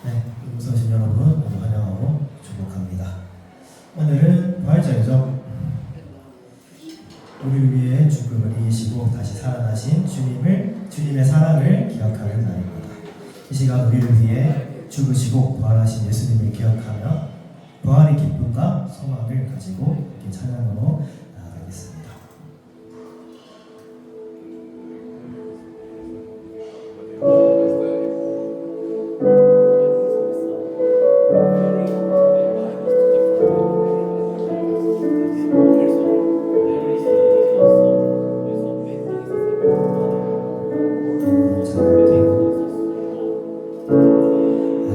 네, 이곳에 오신 여러분 모두 환영하고 축복합니다. 오늘은 부활절이죠. 우리를 위해 죽음을 이기시고 다시 살아나신 주님의 사랑을 기억하는 날입니다. 이 시간 우리를 위해 죽으시고 부활하신 예수님을 기억하며 부활의 기쁨과 소망을 가지고 이렇게 찬양으로 나아가겠습니다.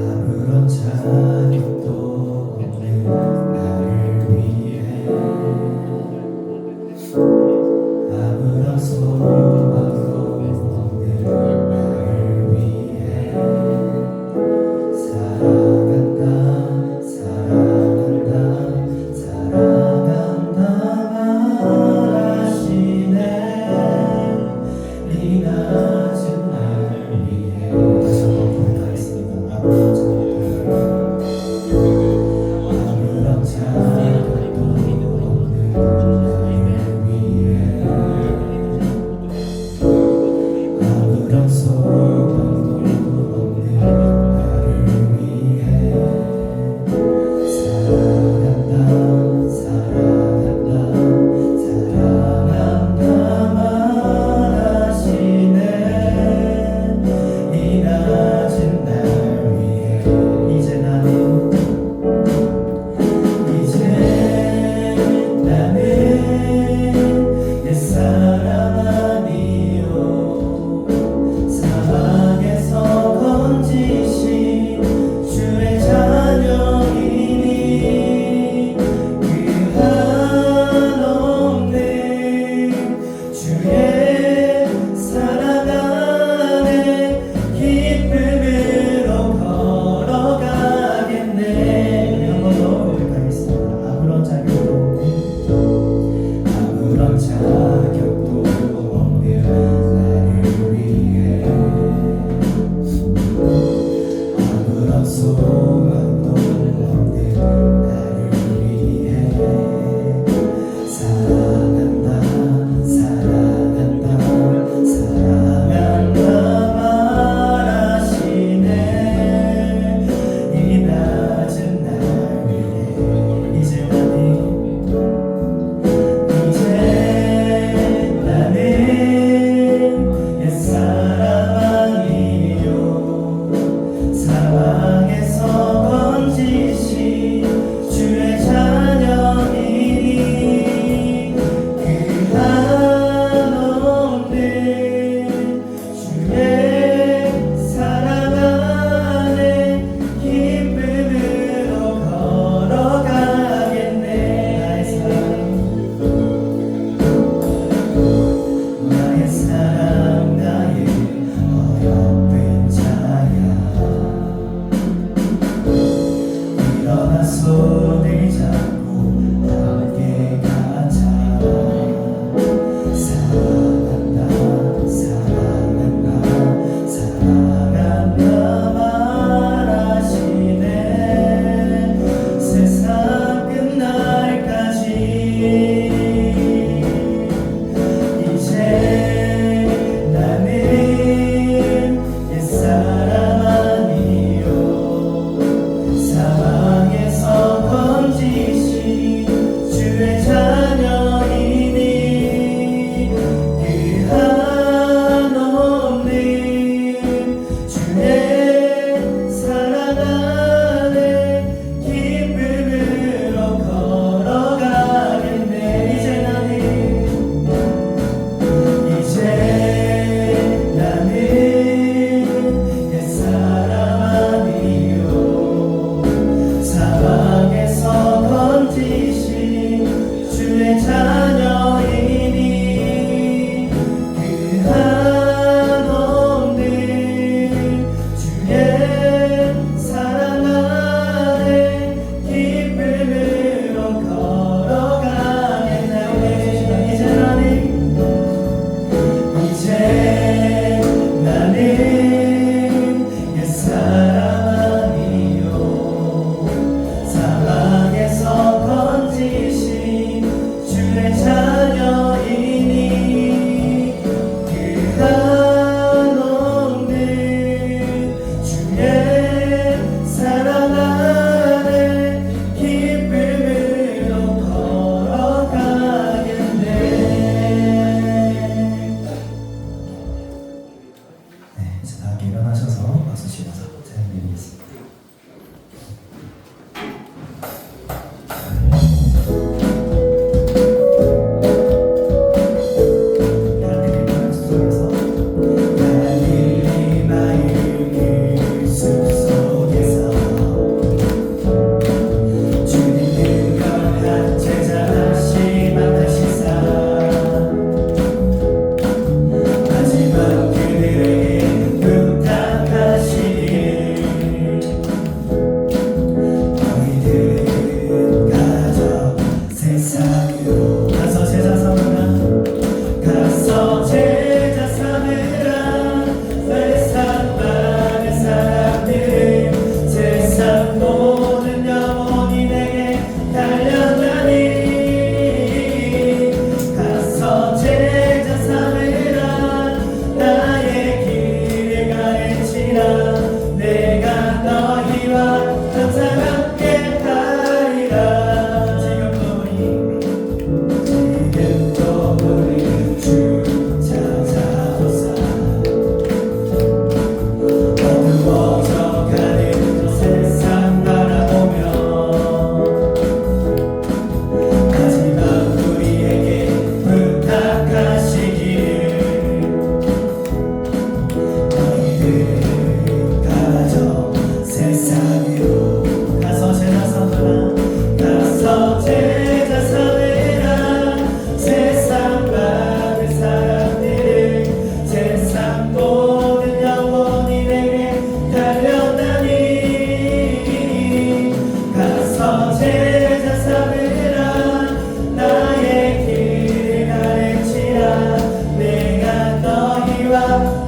아무런 자격도 없는 나를 위해 아무런 소망도 없는 나를 위해 사랑한다 사랑한다 사랑한다 말하시네 이 낮은 날 위해 다시 한번 고백하겠습니다. 아무런 자격도 없는 나를 위해 아무런 소망도 없는 나를 위해 사랑한다 사랑한다 사랑한다 말하시네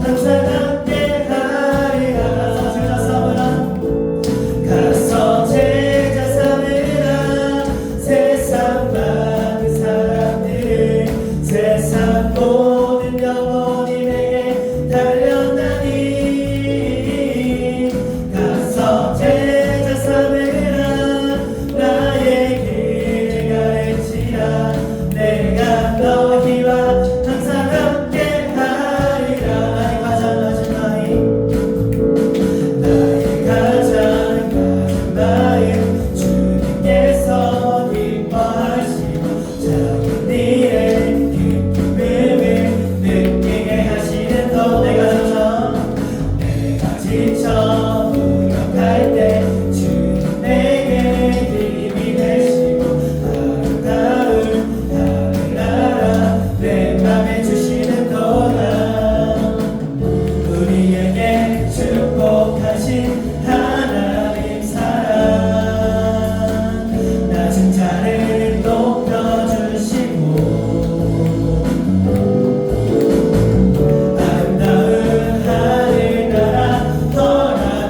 항상 함께하리라. 가서 제자 삼으라. 세상 많은 사람들을 세상 모든 영혼이 내게 달려나니 가서 제자 삼으라. 나의 길을 가르치라. 내가 너희와 항상 함께하리라. 나의 가장 낮은 나이 주님께서 기뻐하시고 작은 일에 기쁨을 느끼게 하시는 또 내가 지쳐 무력할 때 주님 내게 힘이 되시고 아름다운 하늘나라 내 맘에 주시는 도다. 우리에게 축복하신 하나님 사랑 낮은 자를 높여주시고 아름다운 하늘나라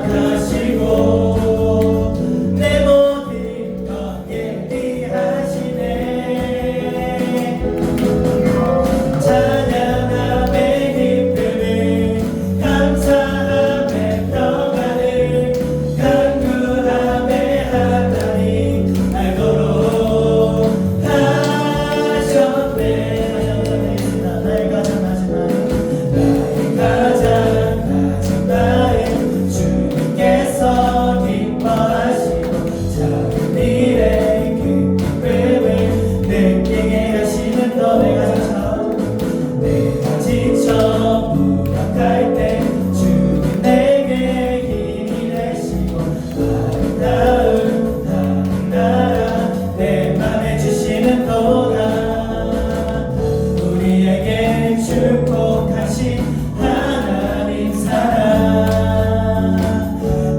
허락하시고 내 모든 것 예비하시네. 찬양함의 기쁨을 감사함의 평안을 간구함의 하나님 알도록 하셨네. 나의 가장 낮은 나이 주님께서 기뻐하시고 작은 일에 기쁨을 느끼게 하시는 너. 내가 지쳐 무력할 때 주님 내게 힘이 되시고 아름다운 하늘나라 내 맘에 주시는 도다. 우리에게 축복하신 하나님 사랑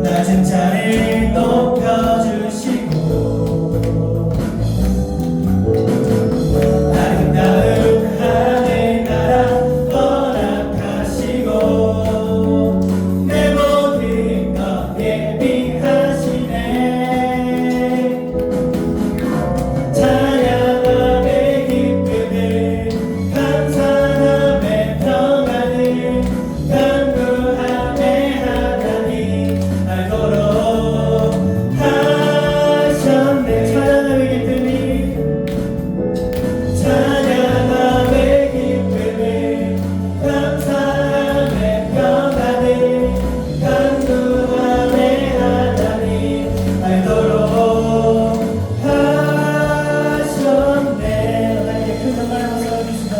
낮은 자를 높여주시고 아름다운 하늘나라 허락하시고 내 모든 것 예비하시네. 찬양함의 기쁨을 감사함의 평안을 간구함의 하나님 알도록 하셨네. 찬양함의 기쁨이 찬양함의 기쁨을 감사함의 평안을 간구함의 하나님 알도록 하셨네. 하나님께 큰 영광을 받으시다.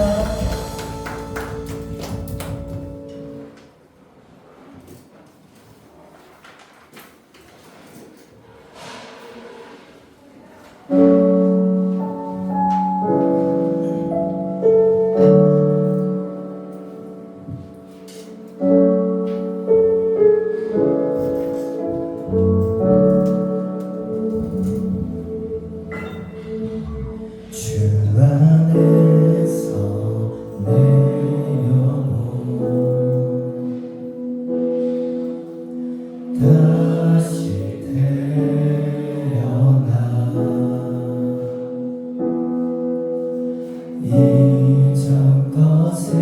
주 안에서 내 영혼 다시 태어나 이전 것은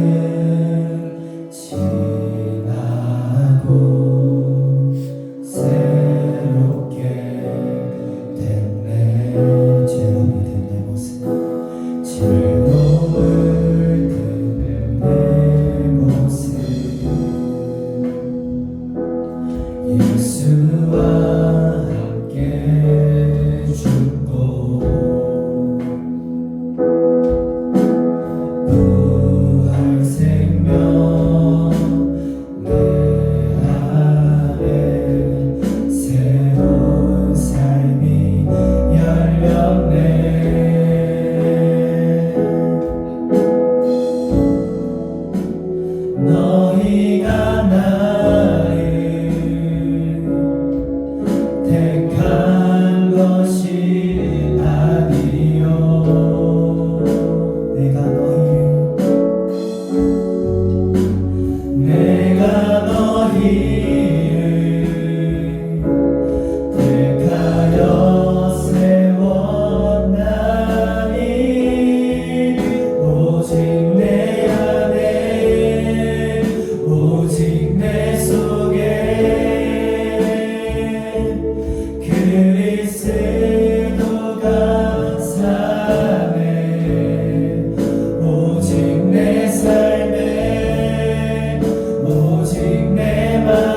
지나고 새롭게 됐네. 즐거움을 든 내 모습 즐거움을 든 내 모습 예수 길을 택하여 세웠나니 오직 내 안에 오직 내 속에 그리스도가 사네 오직 내 삶에 오직 내 맘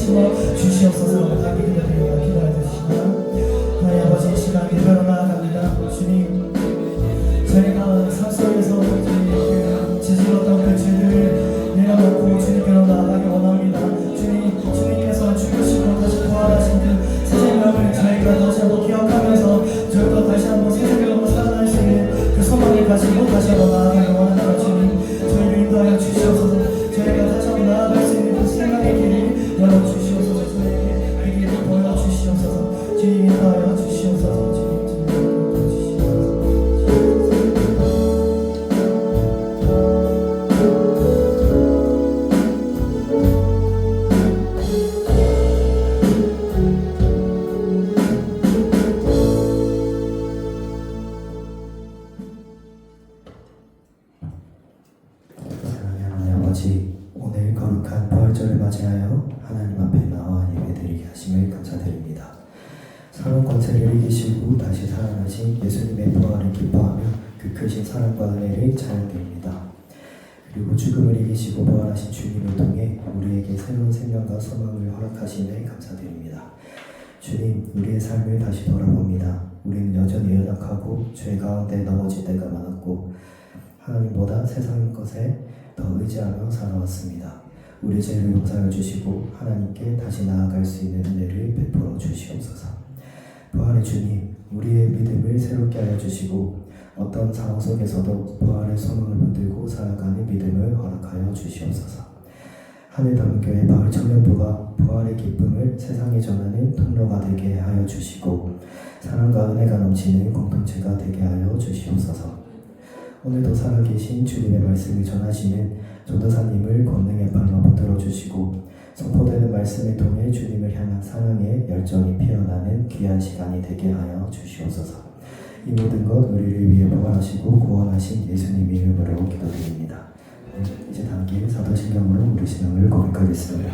주시고 주시옵소서. 다 기도드리며 기도해 주시면 하나님 아버지 시간 예배로 나아갑니다. 주님 저희가 삶 속에서 지질렀던 그 죄들을 내려놓고 주님께로 나아가기 원합니다. 주님께서 죽으시고 다시 부활하신 그 새 생명을 저희가 다시 한번 기억하면서 저희도 다시 한번 새 생명으로 살아날 수 있는 그 소망을 가지고 다시 한번 나아가기 원합니다. 주님 저희를 인도하여 주시옵소서. 저희가 다시 한번 나아갈 수 있는 그 생각의 길을 열어주시옵소서. 저희에게 그 길을 보여주시옵소서. 주님 인도하여 주시옵소서. 주님 인도하여 주시옵소서. 오늘 거룩한 부활절을 맞이하여 하나님 앞에 나와 예배드리게 하심을 감사드립니다. 사람 권세를 이기시고 다시 살아나신 예수님의 부활을 기뻐하며 그 크신 사랑과 은혜를 찬양드립니다. 그리고 죽음을 이기시고 부활하신 주님을 통해 우리에게 새로운 생명과 소망을 허락하심을 감사드립니다. 주님, 우리의 삶을 다시 돌아봅니다. 우리는 여전히 연약하고 죄 가운데 넘어질 때가 많았고 하나님보다 세상 것에 더 의지하며 살아왔습니다. 우리 죄를 용서해 주시고 하나님께 다시 나아갈 수 있는 은혜를 베풀어 주시옵소서. 부활의 주님, 우리의 믿음을 새롭게 하여 주시고 어떤 상황 속에서도 부활의 소망을 붙들고 살아가는 믿음을 허락하여 주시옵소서. 하늘담교회 마을 청년부가 부활의 기쁨을 세상에 전하는 통로가 되게 하여 주시고 사랑과 은혜가 넘치는 공동체가 되게 하여 주시옵소서. 오늘도 살아계신 주님의 말씀을 전하시는 전도사님을 권능의 발로 붙들어 주시고 선포되는 말씀을 통해 주님을 향한 사랑의 열정이 피어나는 귀한 시간이 되게 하여 주시옵소서. 이 모든 것 우리를 위해 부활하시고 구원하신 예수님 이름으로 기도드립니다. 이제 함께 사도신경으로 우리 신앙을 고백하겠습니다.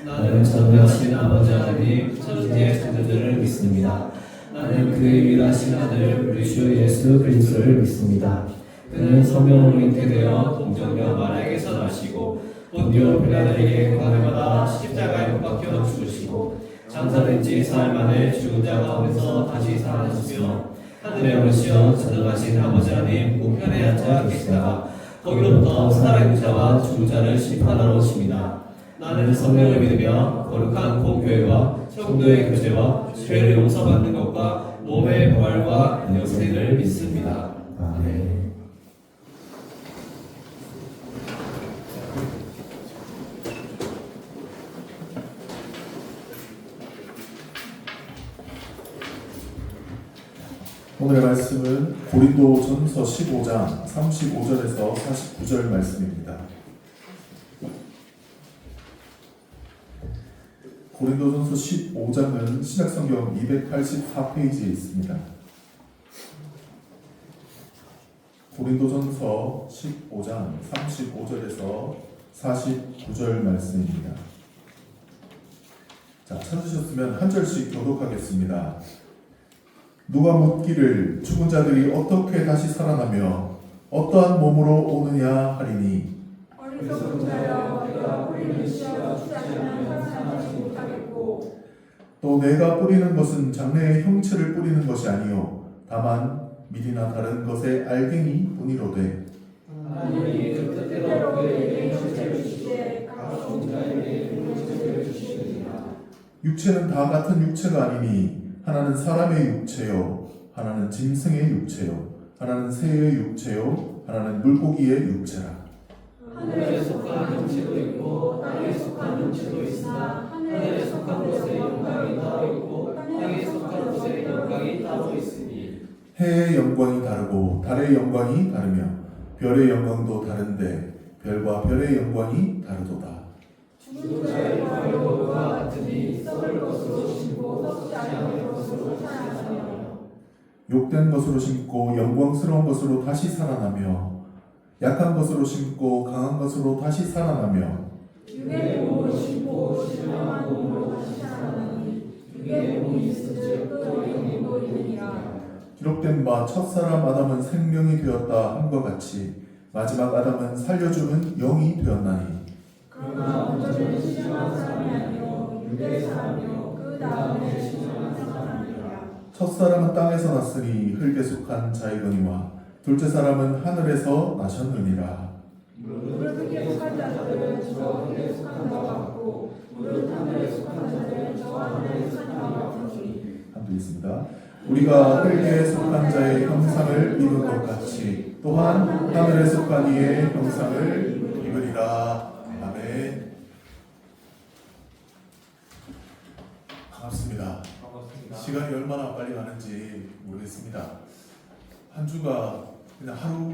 나는 전능하신 아버지 하나님 천지의 존재들을 믿습니다. 나는 그의 위대하신 아들 우리 주 예수 그리스도를 믿습니다. 그는 성령으로 잉태되어 동정녀 마리아에게서 나시고 본디오 빌라도에게 고난받아 십자가에 못 박혀 죽으시고 장사된 지 사흘 만에 죽은 자 가운데서 다시 살아나셨으며 하늘에 오르시어 전능하신 아버지 하나님 우편에 앉아 계시다가 거기로부터 살아있는 자와 죽은 자를 심판하러 오십니다. 나는 성령을 믿으며 거룩한 공교회와 성도의 교제와 죄를 용서받는 것과 몸의 부활과 영생을 믿습니다. 아멘. 오늘의 말씀은 고린도전서 15장 35절에서 49절 말씀입니다. 고린도전서 15장은 신약성경 284페이지에 있습니다. 고린도전서 15장 35절에서 49절 말씀입니다. 자, 찾으셨으면 한 절씩 교독하겠습니다. 누가 묻기를 죽은 자들이 어떻게 다시 살아나며 어떠한 몸으로 오느냐 하리니 어리석은 자여 내가 뿌리는 씨가 죽지 않으면 살아나지 못하겠고 또 내가 뿌리는 것은 장래의 형체를 뿌리는 것이 아니요 다만 밀이나 다른 것의 알갱이 뿐이로되 하나님이 그 뜻대로 그에게 형체를 주시되 각 종자에게 형체를 주시느니라. 육체는 다 같은 육체가 아니니 하나는 사람의 육체요 하나는 짐승의 육체요 하나는 새의 육체요 하나는 물고기의 육체라. 하늘에 속한 형체도 있고 땅에 속한 형체도 있으나 하늘에 속한 것의 영광이 따로 있고 땅에 속한 것의 영광이 따로 있으니 해의 영광이 다르고 달의 영광이 다르며 별의 영광도 다른데 별과 별의 영광이 다르도다. 죽은 자의 영광이 그와 같으니 썩을 것으로 심고 썩지 않을 것으로 살아나며 욕된 것으로 심고 영광스러운 것으로 다시 살아나며 약한 것으로 심고 강한 것으로 다시 살아나며 육의 몸을 심고 신령한 몸으로 다시 살아나니 육의 몸이 있을즉 또 영의 몸도 있느니라. 기록된 바 첫사람 아담은 생명이 되었다 함과 같이 마지막 아담은 살려주는 영이 되었나니 그러나 먼저는 신령한 사람이 아니요 유대 사람이요 그 다음에 신령한 사람이라. 첫사람은 땅에서 났으니 흙에 속한 자이거니와 둘째 사람은 하늘에서 나셨느니라. 무릇 흙에 속한 자들은 저 흙에 속한 자와 같고 무릇 하늘에 속한 자들은 저 하늘에 속한 자와 같으니. 함께 있습니다. 우리가 흙에 속한 자의 형상을 입은 것 같이 또한 하늘에 속한 이의 형상을 입으리라. 아멘. 반갑습니다. 시간이 얼마나 빨리 가는지 모르겠습니다. 한 주가 그냥 하루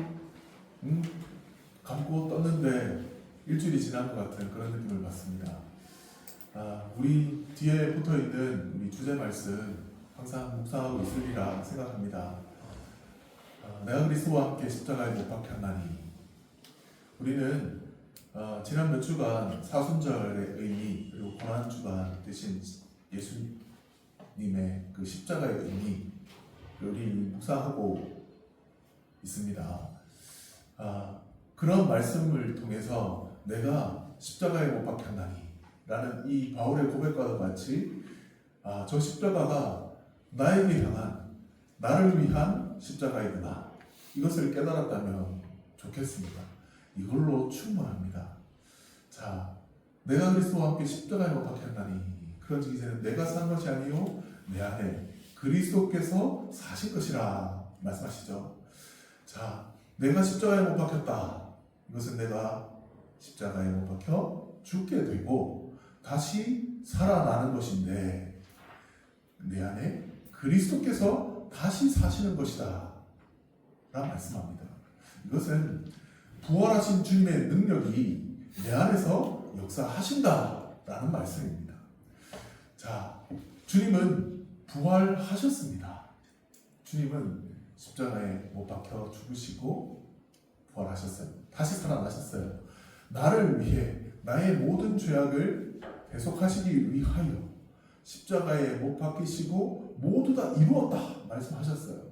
감고 떴는데 일주일이 지난 것 같은 그런 느낌을 받습니다. 우리 뒤에 붙어있는 우리 주제 말씀 항상 묵상하고 있으리라 생각합니다. 내가 그리스도와 함께 십자가에 못 박혔나니. 우리는 지난 몇 주간 사순절의 의미 그리고 고난 주간 대신 예수님의 그 십자가의 의미 우리 묵상하고 있습니다. 그런 말씀을 통해서 내가 십자가에 못 박혔나니 라는 이 바울의 고백과도 같이 저 십자가가 나에게 향한 나를 위한 십자가이구나 이것을 깨달았다면 좋겠습니다. 이걸로 충분합니다. 자, 내가 그리스도와 함께 십자가에 못 박혔나니 그런즉 이제는 내가 산 것이 아니요 내 안에 그리스도께서 사신 것이라 말씀하시죠. 자, 내가 십자가에 못 박혔다. 이것은 내가 십자가에 못 박혀 죽게 되고 다시 살아나는 것인데 내 안에 그리스도께서 다시 사시는 것이다 라고 말씀합니다. 이것은 부활하신 주님의 능력이 내 안에서 역사하신다 라는 말씀입니다. 자, 주님은 부활하셨습니다. 주님은 십자가에 못 박혀 죽으시고 부활하셨어요. 다시 살아나셨어요. 나를 위해 나의 모든 죄악을 대속하시기 위하여 십자가에 못 박히시고 모두 다 이루었다 말씀하셨어요.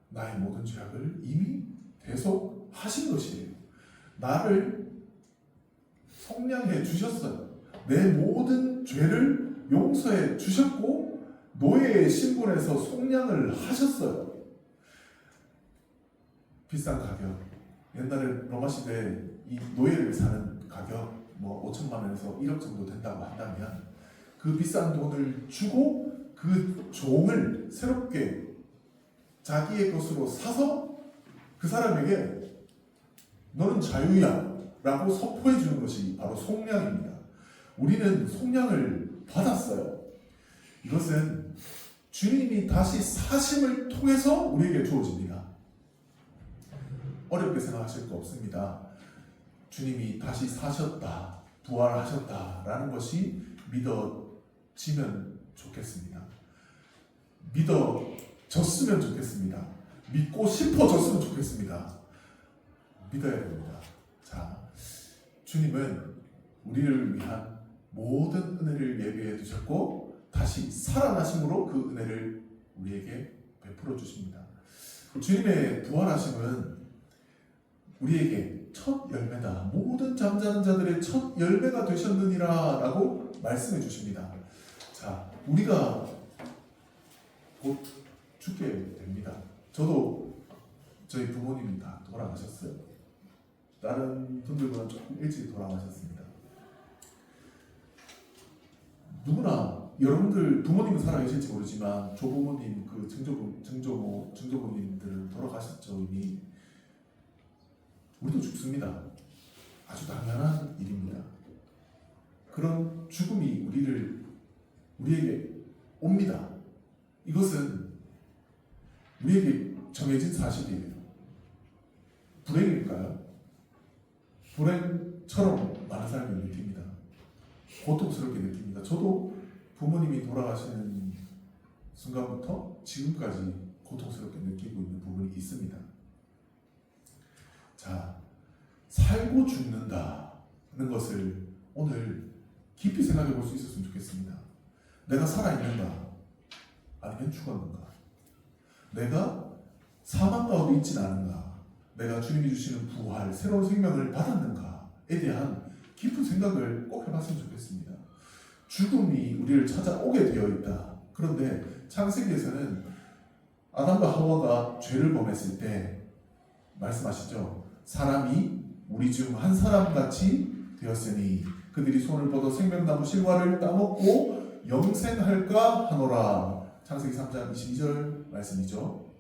나의 모든 죄악을 이미 대속하신 것이에요. 나를 속량해 주셨어요. 내 모든 죄를 용서해 주셨고 노예의 신분에서 속량을 하셨어요. 비싼 가격. 옛날에 로마 시대에 이 노예를 사는 가격 5천만 원에서 1억 정도 된다고 한다면 그 비싼 돈을 주고 그 종을 새롭게 자기의 것으로 사서 그 사람에게 너는 자유야 라고 선포해 주는 것이 바로 속량입니다. 우리는 속량을 받았어요. 이것은 주님이 다시 사심을 통해서 우리에게 주어집니다. 어렵게 생각하실 거 없습니다. 주님이 다시 사셨다, 부활하셨다라는 것이 믿어지면 좋겠습니다. 믿어졌으면 좋겠습니다. 믿고 싶어졌으면 좋겠습니다. 믿어야 됩니다. 자, 주님은 우리를 위한 모든 은혜를 예비해 두셨고 다시 살아나심으로 그 은혜를 우리에게 베풀어 주십니다. 주님의 부활하심은 우리에게 첫 열매다. 모든 잠자는 자들의 첫 열매가 되셨느니라 라고 말씀해 주십니다. 자, 우리가 곧 죽게 됩니다. 저도 저희 부모님이 다 돌아가셨어요. 다른 분들보다 조금 일찍 돌아가셨습니다. 누구나 여러분들 부모님은 살아계실지 모르지만 조부모님, 그 증조부님들은 돌아가셨죠 이미. 우리도 죽습니다. 아주 당연한 일입니다. 그런 죽음이 우리에게 옵니다. 이것은 우리에게 정해진 사실이에요. 불행일까요? 불행처럼 많은 사람이 느낍니다. 고통스럽게 느낍니다. 저도 부모님이 돌아가시는 순간부터 지금까지 고통스럽게 느끼고 있는 부분이 있습니다. 자, 살고 죽는다는 것을 오늘 깊이 생각해 볼 수 있었으면 좋겠습니다. 내가 살아있는가? 아니면 죽었는가? 내가 사망 가운데 있진 않은가? 내가 주님이 주시는 부활, 새로운 생명을 받았는가에 대한 깊은 생각을 꼭 해봤으면 좋겠습니다. 죽음이 우리를 찾아오게 되어 있다. 그런데 창세기에서는 아담과 하와가 죄를 범했을 때 말씀하시죠. 사람이 우리 중 한 사람같이 되었으니 그들이 손을 뻗어 생명나무 실과를 따먹고 영생할까 하노라. 창세기 3장 22절 말씀이죠.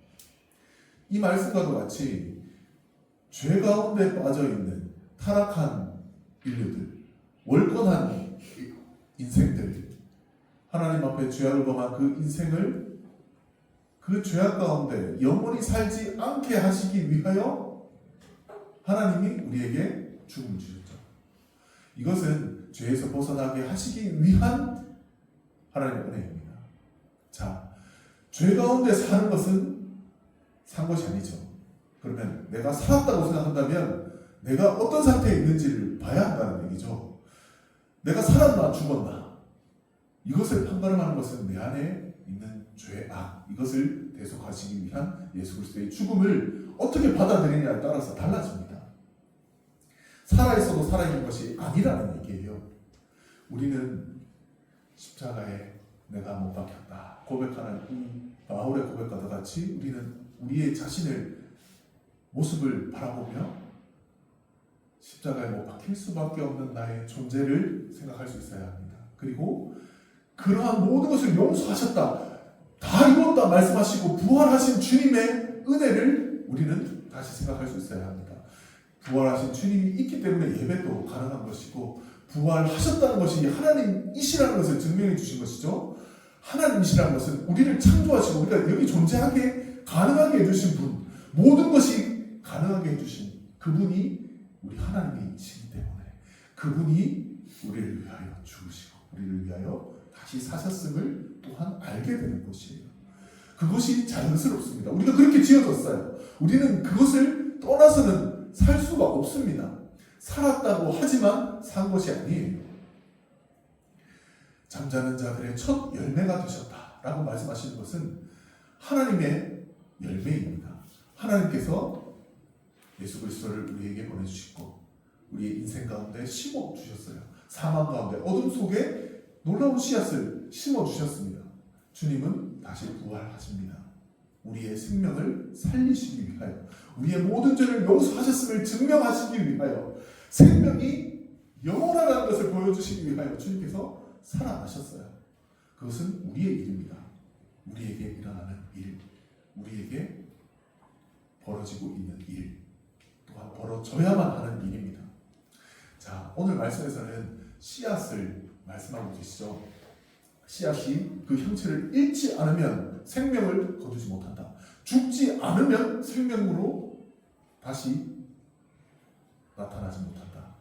이 말씀과도 같이 죄 가운데 빠져있는 타락한 인류들, 월권한 인생들, 하나님 앞에 죄악을 범한 그 인생을 그 죄악 가운데 영원히 살지 않게 하시기 위하여 하나님이 우리에게 죽음을 주셨죠. 이것은 죄에서 벗어나게 하시기 위한 하나님의 은혜입니다. 자, 죄 가운데 사는 것은 산 것이 아니죠. 그러면 내가 살았다고 생각한다면 내가 어떤 상태에 있는지를 봐야 한다는 얘기죠. 내가 살았나 죽었나 이것을 판가름하는 것은 내 안에 있는 죄악, 이것을 대속하시기 위한 예수 그리스도의 죽음을 어떻게 받아들이냐에 따라서 달라집니다. 살아있어도 살아있는 것이 아니라는 얘기예요. 우리는 십자가에 내가 못 박혔다 고백하는 이 바울의 고백과도 같이 우리는 우리의 자신을 모습을 바라보며 십자가에 못 박힐 수밖에 없는 나의 존재를 생각할 수 있어야 합니다. 그리고 그러한 모든 것을 용서하셨다, 다 이뤘다 말씀하시고 부활하신 주님의 은혜를 우리는 다시 생각할 수 있어야 합니다. 부활하신 주님이 있기 때문에 예배도 가능한 것이고 부활하셨다는 것이 하나님이시라는 것을 증명해 주신 것이죠. 하나님이시라는 것은 우리를 창조하시고 우리가 여기 존재하게 가능하게 해주신 분, 모든 것이 가능하게 해주신 그분이 우리 하나님이시기 때문에 그분이 우리를 위하여 죽으시고 우리를 위하여 다시 사셨음을 또한 알게 되는 것이에요. 그것이 자연스럽습니다. 우리가 그렇게 지어졌어요. 우리는 그것을 떠나서는 살 수가 없습니다. 살았다고 하지만 산 것이 아니에요. 잠자는 자들의 첫 열매가 되셨다라고 말씀하시는 것은 하나님의 열매입니다. 하나님께서 예수 그리스도를 우리에게 보내주시고 우리의 인생 가운데 심어주셨어요. 사망 가운데 어둠 속에 놀라운 씨앗을 심어주셨습니다. 주님은 다시 부활하십니다. 우리의 생명을 살리시기 위하여, 우리의 모든 죄를 용서하셨음을 증명하시기 위하여, 생명이 영원하다는 것을 보여주시기 위하여 주님께서 살아나셨어요. 그것은 우리의 일입니다. 우리에게 일어나는 일, 우리에게 벌어지고 있는 일, 또한 벌어져야만 하는 일입니다. 자, 오늘 말씀에서는 씨앗을 말씀하고 계시죠. 씨앗이 그 형체를 잃지 않으면 생명을 거두지 못한다. 죽지 않으면 생명으로 다시 나타나지 못한다.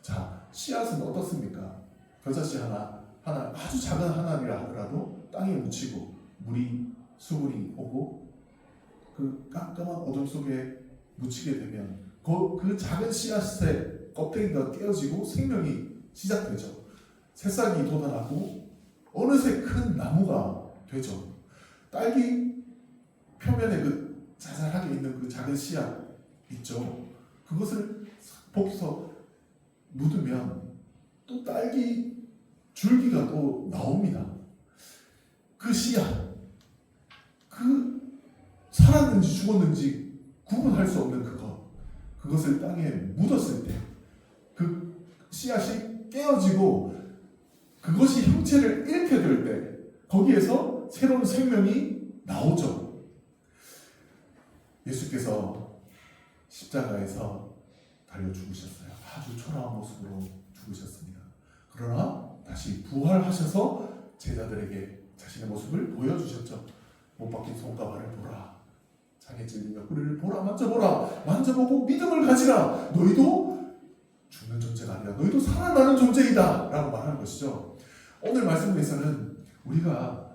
자, 씨앗은 어떻습니까? 겨자씨 하나 아주 작은 하나이라 하더라도 땅에 묻히고 물이 수분이 오고 그 깜깜한 어둠 속에 묻히게 되면 그 작은 씨앗의 껍데기가 깨어지고 생명이 시작되죠. 새싹이 돋아나고 어느새 큰 나무가 되죠. 딸기 표면에 그 자잘하게 있는 그 작은 씨앗 있죠. 그것을 벗겨서 묻으면 또 딸기 줄기가 또 나옵니다. 그 씨앗, 그 살았는지 죽었는지 구분할 수 없는 그것을 땅에 묻었을 때 그 씨앗이 깨어지고 그것이 형체를 잃게 될 때 거기에서 새로운 생명이 나오죠. 예수께서 십자가에서 달려 죽으셨어요. 아주 초라한 모습으로 죽으셨습니다. 그러나 다시 부활하셔서 제자들에게 자신의 모습을 보여주셨죠. 못 박힌 손가락을 보라, 장에 찔린 옆구리를 보라, 만져보라, 만져보고 믿음을 가지라. 너희도 죽는 존재가 아니라 너희도 살아나는 존재이다 라고 말하는 것이죠. 오늘 말씀에서는 우리가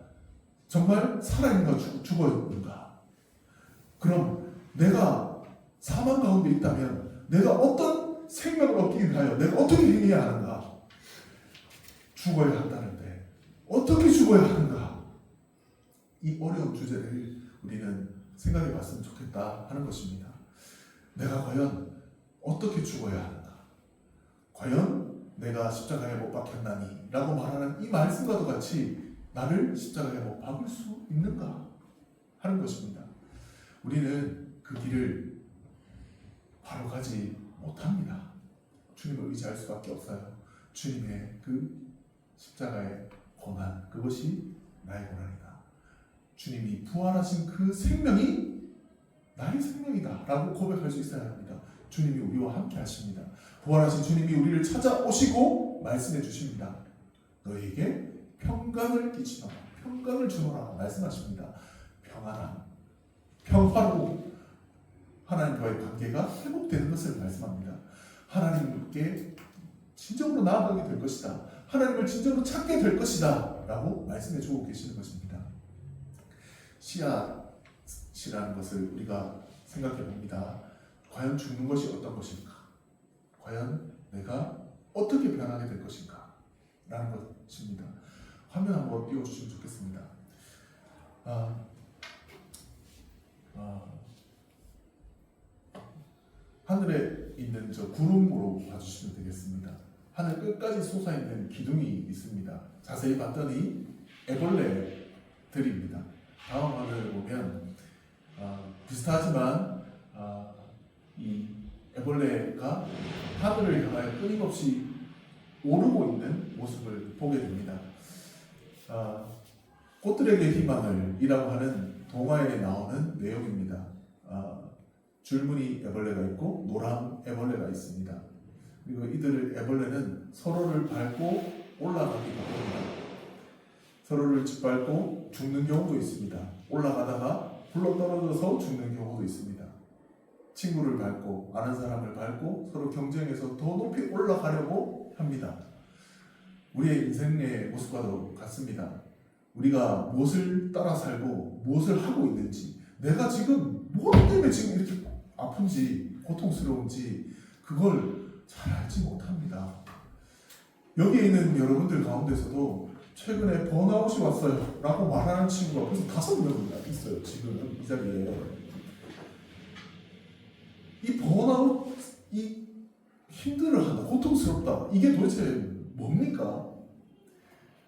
정말 살아있는가 죽어있는가, 그럼 내가 사망 가운데 있다면 내가 어떤 생명을 얻기 위하여 내가 어떻게 행해야 하는가? 죽어야 한다는데 어떻게 죽어야 하는가? 이 어려운 주제를 우리는 생각해 봤으면 좋겠다 하는 것입니다. 내가 과연 어떻게 죽어야 하는가? 과연 내가 십자가에 못 박혔나니 라고 말하는 이 말씀과도 같이 나를 십자가에 못 박을 수 있는가 하는 것입니다. 우리는 그 길을 바로 가지 못합니다. 주님을 의지할 수밖에 없어요. 주님의 그 십자가의 고난, 그것이 나의 고난이다. 주님이 부활하신 그 생명이 나의 생명이다 라고 고백할 수 있어야 합니다. 주님이 우리와 함께 하십니다. 부활하신 주님이 우리를 찾아오시고 말씀해 주십니다. 너에게 평강을 끼치노라, 평강을 주노라 말씀하십니다. 평안함, 평화로 하나님과의 관계가 회복되는 것을 말씀합니다. 하나님께 진정으로 나아가게 될 것이다. 하나님을 진정으로 찾게 될 것이다 라고 말씀해 주고 계시는 것입니다. 씨앗이라는 것을 우리가 생각해 봅니다. 과연 죽는 것이 어떤 것인가? 과연 내가 어떻게 변하게 될 것인가? 라는 것입니다. 화면 한번 띄워주시면 좋겠습니다. 하늘에 있는 저 구름으로 봐주시면 되겠습니다. 하늘 끝까지 솟아있는 기둥이 있습니다. 자세히 봤더니 애벌레들입니다. 다음 화면을 보면 비슷하지만 이 애벌레가 하늘을 향하여 끊임없이 오르고 있는 모습을 보게 됩니다. 꽃들에게 희망을 이라고 하는 동화에 나오는 내용입니다. 줄무늬 애벌레가 있고 노랑 애벌레가 있습니다. 그리고 이들 애벌레는 서로를 밟고 올라가기도 합니다. 서로를 짓밟고 죽는 경우도 있습니다. 올라가다가 굴러떨어져서 죽는 경우도 있습니다. 친구를 밟고 아는 사람을 밟고 서로 경쟁해서 더 높이 올라가려고 합니다. 우리의 인생의 모습과도 같습니다. 우리가 무엇을 따라 살고 무엇을 하고 있는지, 내가 지금 무엇 때문에 지금 이렇게 아픈지 고통스러운지 그걸 잘 알지 못합니다. 여기에 있는 여러분들 가운데서도 최근에 번아웃이 왔어요 라고 말하는 친구가 벌써 5명이나 있어요. 지금 이 자리에. 이 번아웃, 이 힘들어하다, 고통스럽다, 이게 도대체 뭡니까?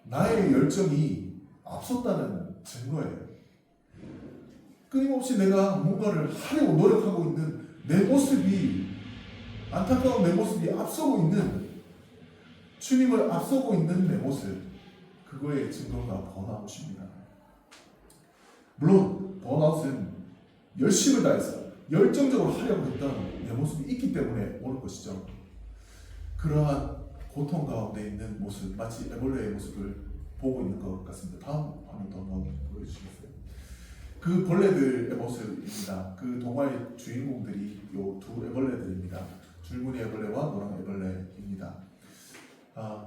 나의 열정이 앞섰다는 증거예요. 끊임없이 내가 뭔가를 하려고 노력하고 있는 내 모습이, 안타까운 내 모습이 앞서고 있는, 주님을 앞서고 있는 내 모습, 그거의 증거가 번아웃입니다. 물론 번아웃은 열심을 다해서 열정적으로 하려고 했던 내 모습이 있기 때문에 오는 것이죠. 그러한 고통 가운데 있는 모습, 마치 애벌레의 모습을 보고 있는 것 같습니다. 다음 화면도 한번 보여주시겠어요? 그 벌레들의 모습입니다. 그 동화의 주인공들이 요 두 애벌레들입니다. 줄무늬 애벌레와 노랑 애벌레입니다.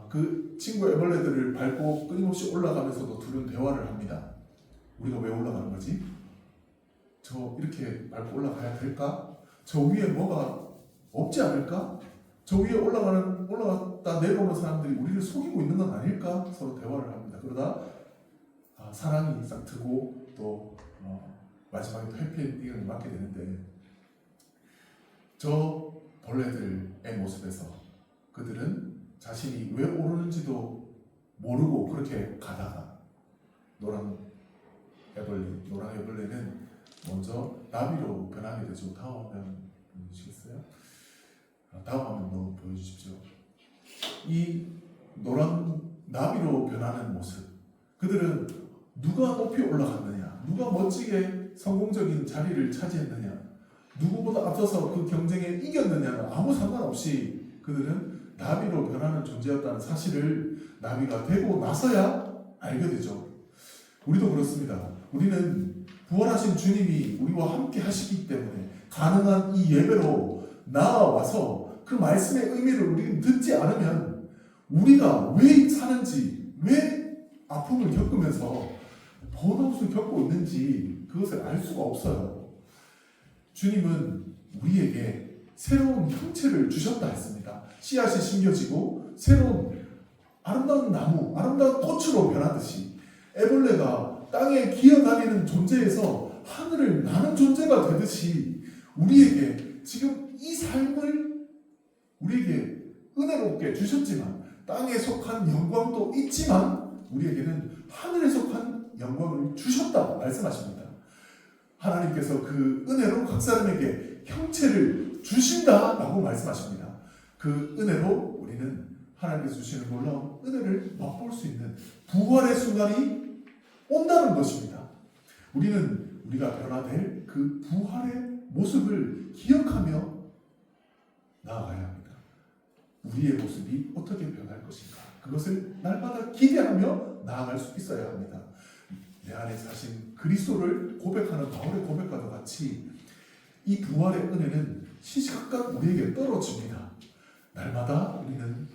그 친구 애벌레들을 밟고 끊임없이 올라가면서도 둘은 대화를 합니다. 우리가 왜 올라가는 거지? 저 이렇게 밟고 올라가야 될까? 저 위에 뭐가 없지 않을까? 저 위에 올라갔다 내려오는 사람들이 우리를 속이고 있는 건 아닐까? 서로 대화를 합니다. 그러다 사랑이 싹 트고 또 마지막에 또 해피엔딩을 맞게 되는데, 저 벌레들의 모습에서 그들은 자신이 왜 오르는지도 모르고 그렇게 가다가 노랑 애벌레는 먼저 나비로 변하게 되죠. 다음 화면 보여주시겠어요? 다음 화면도 보여주십시오. 이 노란 나비로 변하는 모습, 그들은 누가 높이 올라갔느냐, 누가 멋지게 성공적인 자리를 차지했느냐, 누구보다 앞서서 그 경쟁에 이겼느냐는 아무 상관없이 그들은 나비로 변하는 존재였다는 사실을 나비가 되고 나서야 알게 되죠. 우리도 그렇습니다. 우리는 부활하신 주님이 우리와 함께 하시기 때문에 가능한 이 예배로 나아와서 그 말씀의 의미를 우리는 듣지 않으면 우리가 왜 사는지, 왜 아픔을 겪으면서 번아웃을 겪고 있는지 그것을 알 수가 없어요. 주님은 우리에게 새로운 형체를 주셨다 했습니다. 씨앗이 심겨지고 새로운 아름다운 나무, 아름다운 꽃으로 변하듯이 애벌레가 땅에 기어다니는 존재에서 하늘을 나는 존재가 되듯이 우리에게 지금 이 삶을 우리에게 은혜롭게 주셨지만 땅에 속한 영광도 있지만 우리에게는 하늘에 속한 영광을 주셨다고 말씀하십니다. 하나님께서 그 은혜로 각 사람에게 형체를 주신다라고 말씀하십니다. 그 은혜로 우리는 하나님께서 주시는 놀라운 은혜를 맛볼 수 있는 부활의 순간이 온다는 것입니다. 우리는 우리가 변화될 그 부활의 모습을 기억하며 나아가야 합니다. 우리의 모습이 어떻게 변할 것인가, 그것을 날마다 기대하며 나아갈 수 있어야 합니다. 내 안에 사신 그리스도를 고백하는 바울의 고백과도 같이 이 부활의 은혜는 시시각각 우리에게 떨어집니다. 날마다 우리는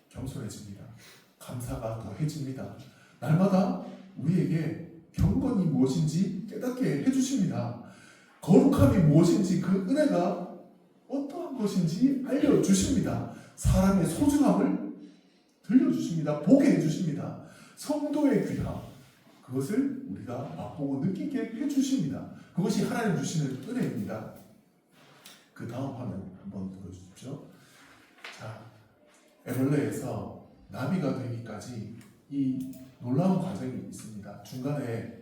겸손해집니다. 감사가 더해집니다. 날마다 우리에게 경건이 무엇인지 깨닫게 해주십니다. 거룩함이 무엇인지 그 은혜가 어떠한 것인지 알려주십니다. 사람의 소중함을 들려주십니다. 보게 해주십니다. 성도의 귀함, 그것을 우리가 맛보고 느끼게 해주십니다. 그것이 하나님 주시는 은혜입니다. 그 다음 화면 한번 보여주십시오. 자, 애벌레에서 나비가 되기까지 이 놀라운 과정이 있습니다. 중간에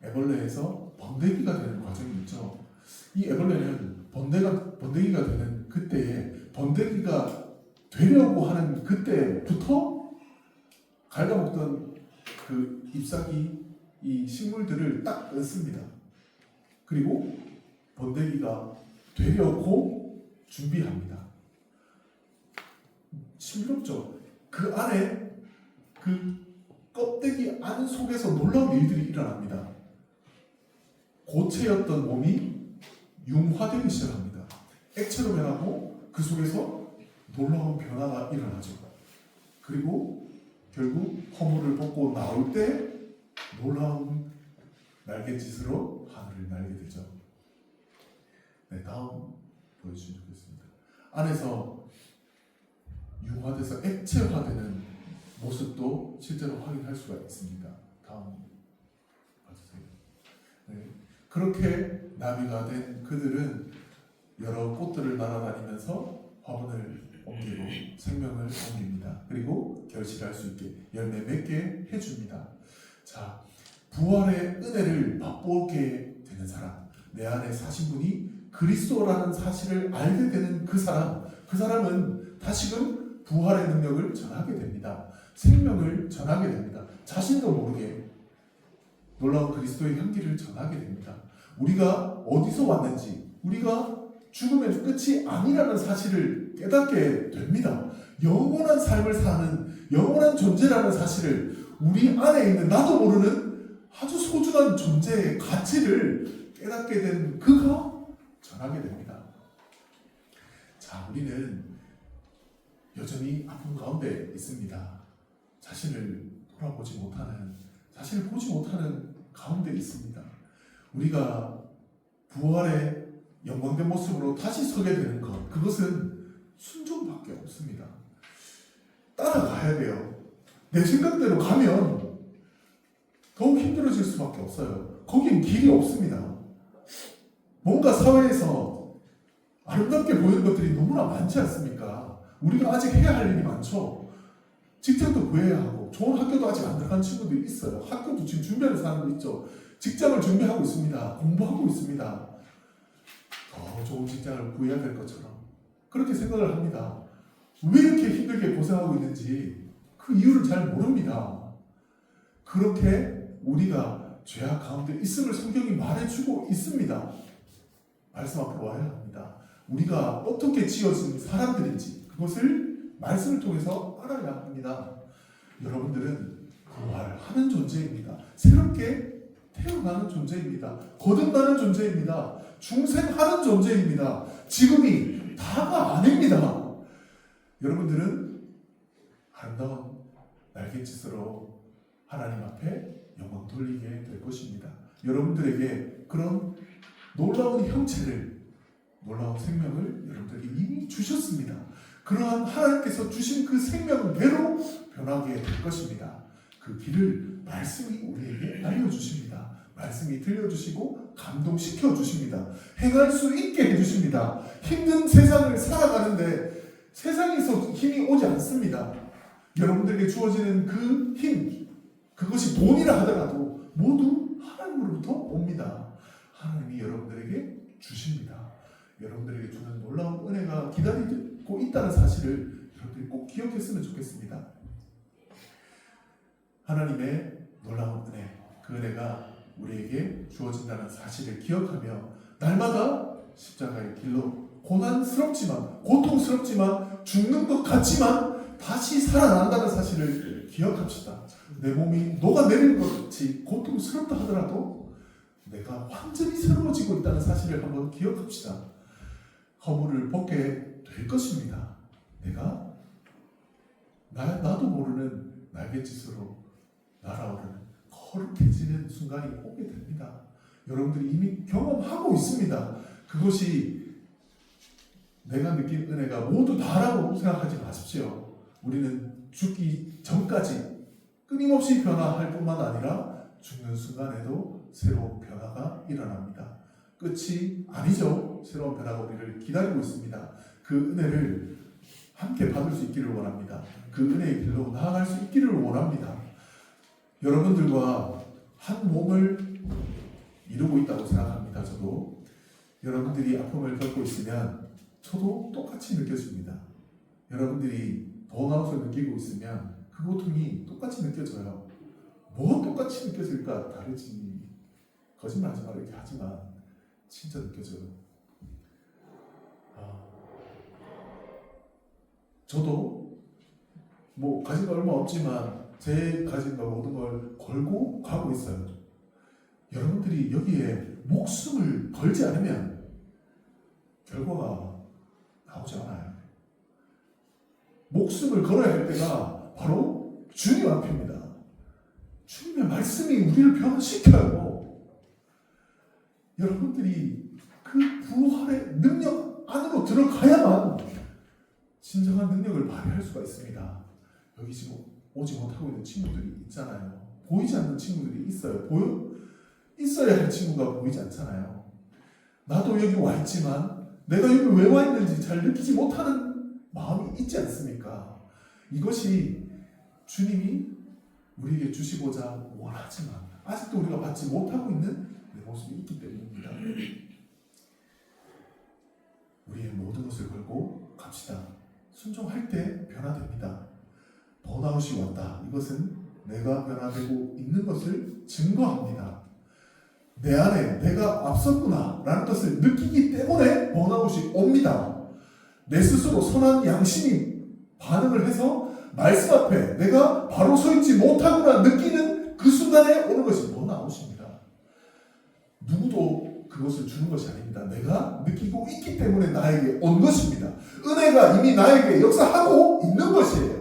애벌레에서 번데기가 되는 과정이 있죠. 이 애벌레는 번데기가 되는 그때에, 번데기가 되려고 하는 그때부터 갉아먹던 그 잎사귀 이 식물들을 딱 끊습니다. 그리고 번데기가 되려고 준비합니다. 신비롭죠? 그 안에 그 껍데기 안 속에서 놀라운 일들이 일어납니다. 고체였던 몸이 융화되기 시작합니다. 액체로 변하고 그 속에서 놀라운 변화가 일어나죠. 그리고 결국 허물을 벗고 나올 때 놀라운 날갯짓으로 하늘을 날게 되죠. 네, 다음 보여주시면 좋겠습니다. 안에서 융화돼서 액체화되는 모습도 실제로 확인할 수가 있습니다. 다음 봐주세요. 네, 그렇게 나비가 된 그들은 여러 꽃들을 날아다니면서 화분을 옮기고 생명을 옮깁니다. 그리고 결실할 수 있게 열매 맺게 해줍니다. 자, 부활의 은혜를 맛보게 되는 사람, 내 안에 사신 분이 그리스도라는 사실을 알게 되는 그 사람은 다시금 부활의 능력을 전하게 됩니다. 생명을 전하게 됩니다. 자신도 모르게 놀라운 그리스도의 향기를 전하게 됩니다. 우리가 어디서 왔는지, 우리가 죽음의 끝이 아니라는 사실을 깨닫게 됩니다. 영원한 삶을 사는 영원한 존재라는 사실을, 우리 안에 있는 나도 모르는 아주 소중한 존재의 가치를 깨닫게 된 그가 전하게 됩니다. 자, 우리는 여전히 아픔 가운데 있습니다. 자신을 돌아보지 못하는, 자신을 보지 못하는 가운데 있습니다. 우리가 부활의 영광된 모습으로 다시 서게 되는 것, 그것은 순종밖에 없습니다. 따라가야 돼요. 내 생각대로 가면 더욱 힘들어질 수밖에 없어요. 거긴 길이 없습니다. 뭔가 사회에서 아름답게 보이는 것들이 너무나 많지 않습니까? 우리가 아직 해야 할 일이 많죠. 직장도 구해야 하고, 좋은 학교도 아직 안 들어간 친구들이 있어요. 학교도 지금 준비하는 사람도 있죠. 직장을 준비하고 있습니다. 공부하고 있습니다. 더 좋은 직장을 구해야 될 것처럼 그렇게 생각을 합니다. 왜 이렇게 힘들게 고생하고 있는지 그 이유를 잘 모릅니다. 그렇게 우리가 죄악 가운데 있음을 성경이 말해주고 있습니다. 말씀 앞으로 와야 합니다. 우리가 어떻게 지어진 사람들인지 그것을 말씀을 통해서 알아야 합니다. 여러분들은 부활하는 존재입니다. 새롭게 태어나는 존재입니다. 거듭나는 존재입니다. 중생하는 존재입니다. 지금이 다가 아닙니다. 여러분들은 아름다운 날갯짓으로 하나님 앞에 영광 돌리게 될 것입니다. 여러분들에게 그런 놀라운 형체를, 놀라운 생명을 여러분들에게 이미 주셨습니다. 그러한 하나님께서 주신 그 생명대로 변하게 될 것입니다. 그 길을 말씀이 우리에게 알려주십니다. 말씀이 들려주시고 감동시켜 주십니다. 행할 수 있게 해주십니다. 힘든 세상을 살아가는데 세상에서 힘이 오지 않습니다. 여러분들에게 주어지는 그 힘, 그것이 돈이라 하더라도 모두 하나님으로부터 옵니다. 하나님이 여러분들에게 주십니다. 여러분들에게 주는 놀라운 은혜가 기다리고 있다는 사실을 여러분들이 꼭 기억했으면 좋겠습니다. 하나님의 놀라운 은혜, 그 은혜가 우리에게 주어진다는 사실을 기억하며 날마다 십자가의 길로 고난스럽지만, 고통스럽지만, 죽는 것 같지만 다시 살아난다는 사실을 기억합시다. 내 몸이 녹아내리는 것 같이 고통스럽다 하더라도 내가 완전히 새로워지고 있다는 사실을 한번 기억합시다. 허물을 벗게 될 것입니다. 내가 나도 모르는 날갯짓으로 날아오르는 거룩해지는 순간이 오게 됩니다. 여러분들이 이미 경험하고 있습니다. 그것이 내가 느낀 은혜가 모두 다라고 생각하지 마십시오. 우리는 죽기 전까지 끊임없이 변화할 뿐만 아니라 죽는 순간에도 새로운 변화가 일어납니다. 끝이 아니죠. 새로운 변화가 우리를 기다리고 있습니다. 그 은혜를 함께 받을 수 있기를 원합니다. 그 은혜의 길로 나아갈 수 있기를 원합니다. 여러분들과 한 몸을 이루고 있다고 생각합니다. 저도 여러분들이 아픔을 겪고 있으면 저도 똑같이 느껴집니다. 여러분들이 번아웃을 느끼고 있으면 그 고통이 똑같이 느껴져요. 뭐 똑같이 느껴질까? 다르지. 거짓말하지 말고 이렇게 하지만 진짜 느껴져요. 저도 뭐 가진 거 얼마 없지만 제 가진 거 모든 걸 걸고 가고 있어요. 여러분들이 여기에 목숨을 걸지 않으면 결과가 나오지 않아요. 목숨을 걸어야 할 때가 바로 주님 앞입니다. 주님의 말씀이 우리를 변화시켜요. 여러분들이 그 부활의 능력 안으로 들어가야만 진정한 능력을 발휘할 수가 있습니다. 여기 지금 오지 못하고 있는 친구들이 있잖아요. 보이지 않는 친구들이 있어요. 있어야 할 친구가 보이지 않잖아요. 나도 여기 와 있지만 내가 여기 왜 와 있는지 잘 느끼지 못하는 마음이 있지 않습니까? 이것이 주님이 우리에게 주시고자 원하지만 아직도 우리가 받지 못하고 있는 내 모습이 있기 때문입니다. 우리의 모든 것을 걸고 갑시다. 순종할 때 변화됩니다. 번아웃이 왔다. 이것은 내가 변화되고 있는 것을 증거합니다. 내 안에 내가 앞섰구나 라는 것을 느끼기 때문에 번아웃이 옵니다. 내 스스로 선한 양심이 반응을 해서 말씀 앞에 내가 바로 서 있지 못하구나 느끼는 그 순간에 오는 것이 번아웃입니다. 누구도 그것을 주는 것이 아닙니다. 내가 느끼고 있기 때문에 나에게 온 것입니다. 은혜가 이미 나에게 역사하고 있는 것이에요.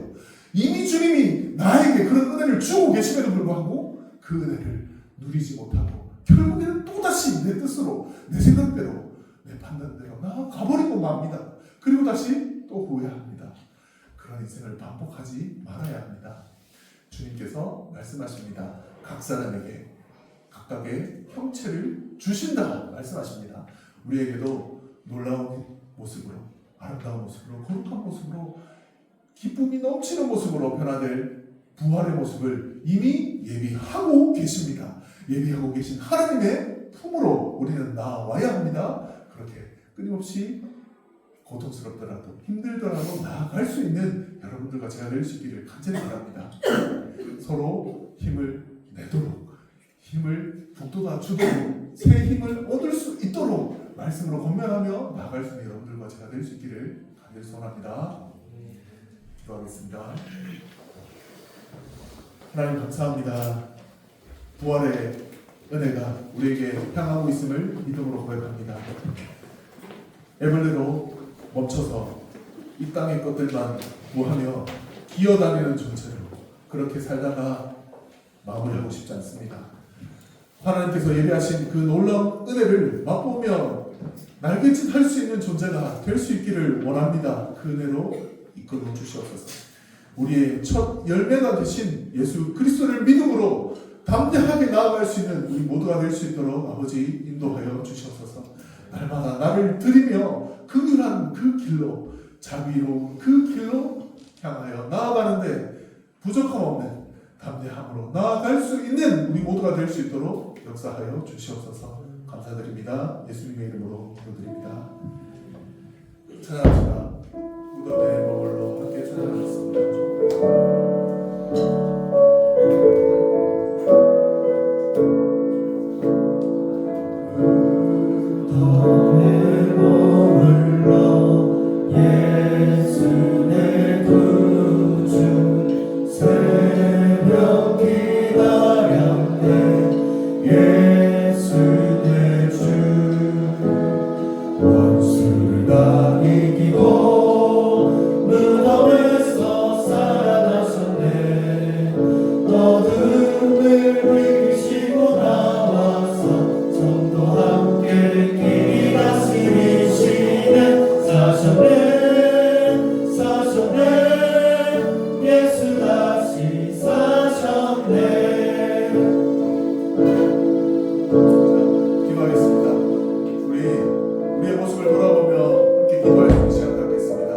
이미 주님이 나에게 그런 은혜를 주고 계심에도 불구하고 그 은혜를 누리지 못하고 결국에는 또다시 내 뜻으로, 내 생각대로, 내 판단대로 나가버리고 맙니다. 그리고 다시 또 후회합니다. 그런 인생을 반복하지 말아야 합니다. 주님께서 말씀하십니다. 각 사람에게 각각의 형체를 주신다 말씀하십니다. 우리에게도 놀라운 모습으로, 아름다운 모습으로, 거룩한 모습으로, 기쁨이 넘치는 모습으로 변화될 부활의 모습을 이미 예비하고 계십니다. 예비하고 계신 하나님의 품으로 우리는 나와야 합니다. 그렇게 끊임없이 고통스럽더라도 힘들더라도 나아갈 수 있는 여러분들과 제가 될 수 있기를 간절히 바랍니다. 서로 힘을 내도록, 힘을 북돋아 주도록, 새 힘을 얻을 수 있도록 말씀으로 권면하며 나아갈 수 있는 여러분들과 제가 될 수 있기를 간절히 소원합니다. 기도하겠습니다. 하나님 감사합니다. 부활의 은혜가 우리에게 향하고 있음을 믿음으로 고백합니다. 애벌레로 멈춰서 이 땅의 것들만 구하며 기어다니는 존재로 그렇게 살다가 마무리하고 싶지 않습니다. 하나님께서 예비하신 그 놀라운 은혜를 맛보며 날갯짓 할 수 있는 존재가 될 수 있기를 원합니다. 그 은혜로 이끌어 주시옵소서. 우리의 첫 열매가 되신 예수 그리스도를 믿음으로 담대하게 나아갈 수 있는 우리 모두가 될 수 있도록 아버지 인도하여 주시옵소서. 날마다 나를 드리며 긍휼한 그 길로 자비로운 그 길로 향하여 나아가는데 부족함 없는 담대함으로 나아갈 수 있는 우리 모두가 될 수 있도록 역사하여 주시옵소서. 감사드립니다. 예수님의 이름으로 기도드립니다. 찬양합시다. 무덤에 머물러 함께 찬양하겠습니다. 무덤에 머물러 예수 내 구주 새벽 기다렸네 예수 내 주 원수를 다 이기고 무덤에서 살아나셨네 어둠을 이기시고 나와서 성도 함께 길이 다스리시네 사셨네 사셨네 예수 다시 사셨네. 기도하겠습니다. 우리의 모습을 돌아보며 함께 기도할 수 있는 시간 갖겠습니다.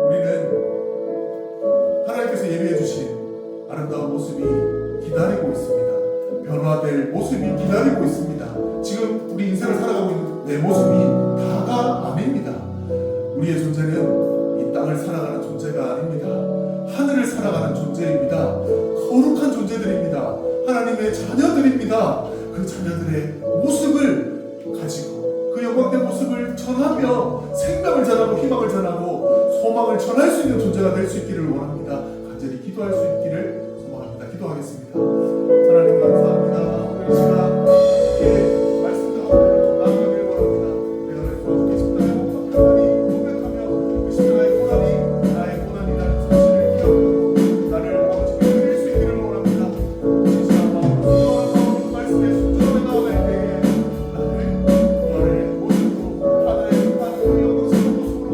우리는 하나님께서 예비해 주신 아름다운 모습이 기다리고 있습니다. 변화될 모습이 기다리고 있습니다. 지금 우리 인생을 살아가고 있는 내 모습이 다가 아닙니다. 우리의 존재는 이 땅을 살아가는 존재가 아닙니다. 하늘을 살아가는 존재입니다. 거룩한 존재들입니다. 하나님의 자녀들입니다. 그 자녀들의 모습을 가지고 그 영광된 모습을 전하며 생명을 전하고 희망을 전하고 소망을 전할 수 있는 존재가 될 수 있기를 원합니다. 간절히 기도할 수 있기를 소망합니다. 기도하겠습니다. 하나님 감사합니다. 오늘 이 시간 함께 말씀과 나누기를 원합니다. 내가 내 도와주기 십자가의 목과 하나님 고백하며 그 십자가의 고난이 나의 고난이라는 사실을 기억하고 나를 아버지께 드릴 수 있기를 원합니다. 진실한 마음으로 순종하는 그 말씀에 순종해 나아갈 때에 나를 부활의 모습으로 바다에 속한 그 영광스러운 모습으로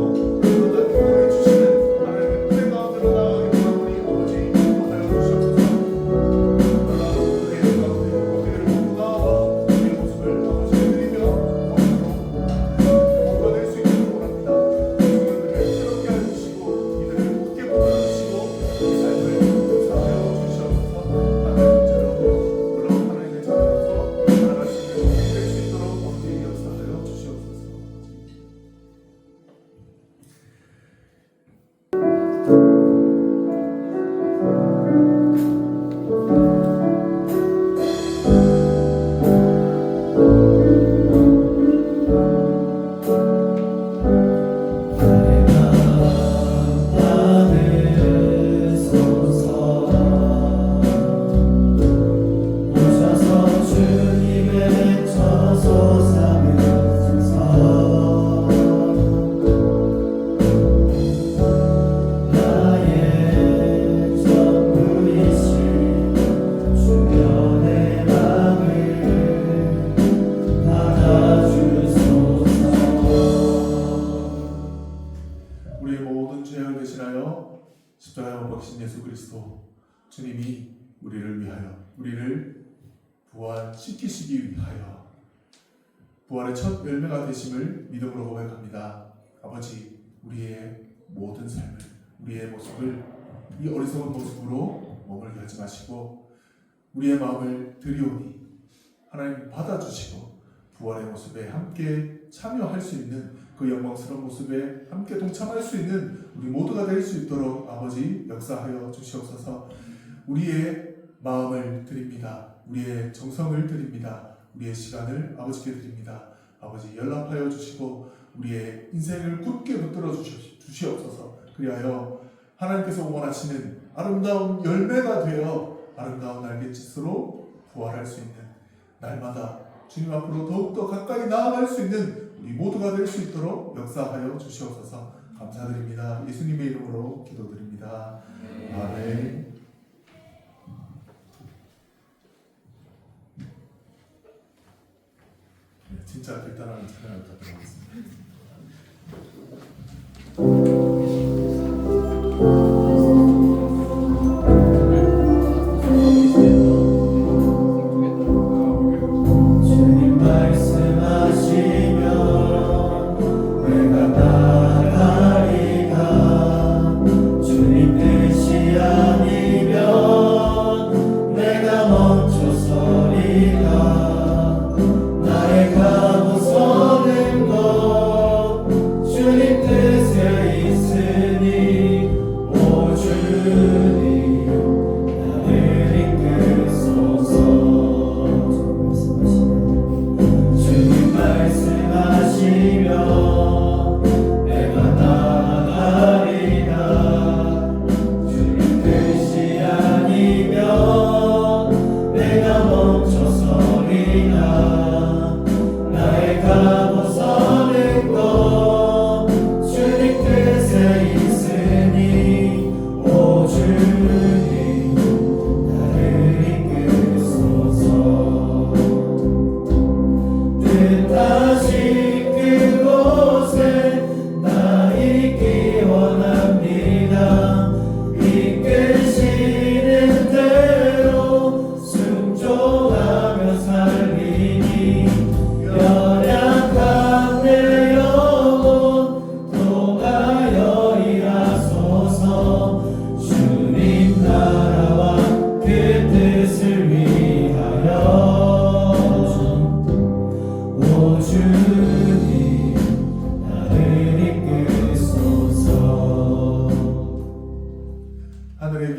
너가 인도해 주시는 하나님의 은혜 가운데로 나아가기 원하오니 아버지 인도하여 주시옵소서. 내 가운데 고개를 보고 나와 내 모습을 아버지께 드리며 모두가 될 수 있기를 원합니다. 주님들을 새롭게 해주시고 이들을 굳게 붙여주시고 이 삶을 사하여 주시옵소서. 하나님의 자녀로 물론 하나님의 자녀로서 나아갈 수 있는 우리 될 수 있도록 아버지 역사하여 주시옵소서. 오셔서 주님의 처소 삼으소서 나의 전부이신 주변의 맘을 받아주소서. 우리의 모든 죄악을 대신하여 십자가에 못 박히신 예수 그리스도 주님이 우리를 위하여 우리를 부활시키시기 위하여 부활의 첫 열매가 되심을 믿음으로 고백합니다. 아버지 우리의 모든 삶을 우리의 모습을 이 어리석은 모습으로 머물게 하지 마시고 우리의 마음을 드리오니 하나님 받아주시고 부활의 모습에 함께 참여할 수 있는 그 영광스러운 모습에 함께 동참할 수 있는 우리 모두가 될 수 있도록 아버지 역사하여 주시옵소서. 우리의 마음을 드립니다. 우리의 정성을 드립니다. 우리의 시간을 아버지께 드립니다. 아버지 연락하여 주시고 우리의 인생을 굳게 붙들어 주시옵소서. 그리하여 하나님께서 원하시는 아름다운 열매가 되어 아름다운 날갯짓으로 부활할 수 있는 날마다 주님 앞으로 더욱더 가까이 나아갈 수 있는 우리 모두가 될 수 있도록 역사하여 주시옵소서. 감사드립니다. 예수님의 이름으로 기도드립니다. 아멘. 진짜 결단하는 찬양을 부탁드리겠습니다. 주님 말씀하시면 내가 따라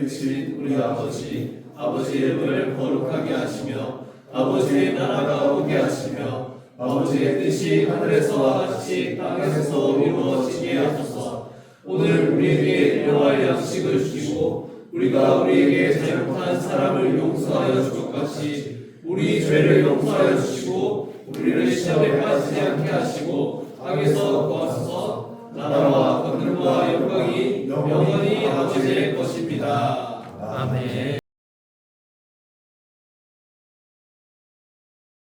계신 우리 아버지, 아버지 이름을 거룩하게 하시며 아버지의 나라가 오게 하시며 아버지의 뜻이 하늘에서와 같이 땅에서도 이루어지게 하소서. 오늘 우리에게 일용할 양식을 주시고 우리가 우리에게 잘못한 사람을 용서하여 줄 것 같이 우리 죄를 용서하여 주시고 우리를 시험에 빠지지 않게 하시고 악에서 구하소서. 나라와 권능과 영광이 영원히 아버지의 것입니다. 아멘.